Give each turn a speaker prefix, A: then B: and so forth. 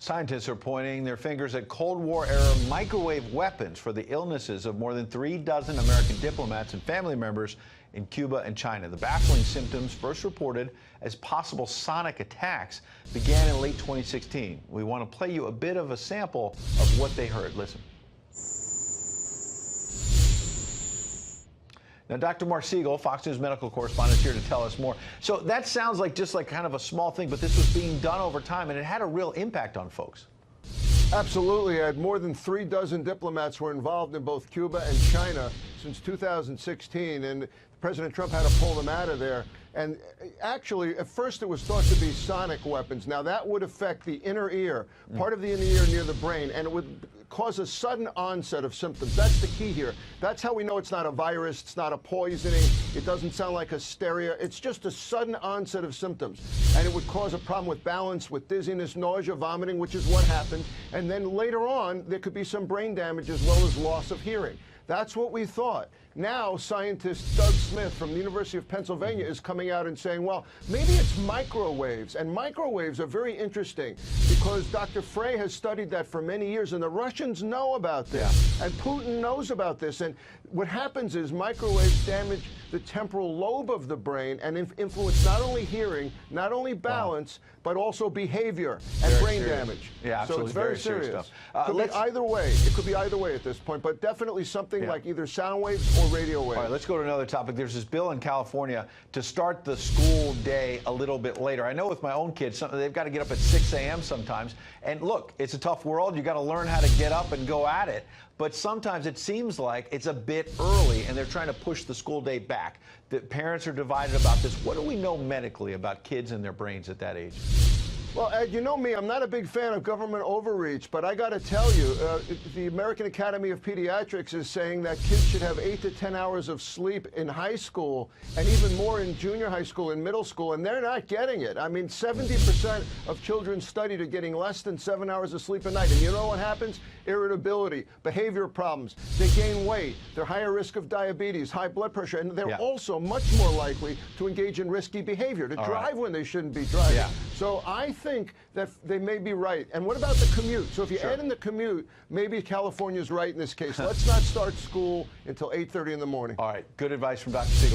A: Scientists are pointing their fingers at Cold War-era microwave weapons for the illnesses of more than 36 American diplomats and family members in Cuba and China. The baffling symptoms, first reported as possible sonic attacks, began in late 2016. We want to play you a bit of a sample of what they heard. Listen. Now, Dr. Mark Siegel, Fox News medical correspondent, is here to tell us more. So that sounds like just like kind of a small thing, but this was being done over time, and it had a real impact on folks.
B: Absolutely. More than 36 diplomats were involved in both Cuba and China since 2016, and President Trump had to pull them out of there. And actually, at first it was thought to be sonic weapons. Now, that would affect the inner ear, part of the inner ear near the brain, and it would cause a sudden onset of symptoms. That's the key here. That's how we know it's not a virus, it's not a poisoning, it doesn't sound like hysteria. It's just a sudden onset of symptoms. And it would cause a problem with balance, with dizziness, nausea, vomiting, which is what happened. And then later on, there could be some brain damage as well as loss of hearing. That's what we thought. Now, scientist Doug Smith from the University of Pennsylvania is coming out and saying, well, maybe it's microwaves. And microwaves are very interesting because Dr. Frey has studied that for many years, and the Russians know about this. Yeah. And Putin knows about this. And what happens is microwaves damage the temporal lobe of the brain and influence not only hearing, not only balance, but also behavior and
A: very
B: brain
A: serious.
B: Damage.
A: Yeah, absolutely.
B: So it's very serious
A: stuff.
B: Could be either way. It could be either way at this point, but definitely something like either sound waves or radio waves.
A: All right, let's go to another topic. There's this bill in California to start the school day a little bit later. I know with my own kids, they've got to get up at 6 a.m. sometimes. And look, it's a tough world. You got to learn how to get up and go at it. But sometimes it seems like it's a bit early, and they're trying to push the school day back. The parents are divided about this. What do we know medically about kids and their brains at that age?
B: Well, Ed, you know me, I'm not a big fan of government overreach, but I got to tell you, the American Academy of Pediatrics is saying that kids should have 8 to 10 hours of sleep in high school and even more in junior high school and middle school, and they're not getting it. I mean, 70% of children studied are getting less than 7 hours of sleep a night. And you know what happens? Irritability, behavior problems. They gain weight. They're higher risk of diabetes, high blood pressure, and they're also much more likely to engage in risky behavior, to drive when they shouldn't be driving. So I think that they may be right. And what about the commute? So if you add in the commute, maybe California's right in this case. Let's not start school until 8:30 in the morning.
A: All right. Good advice from Dr. Siegel.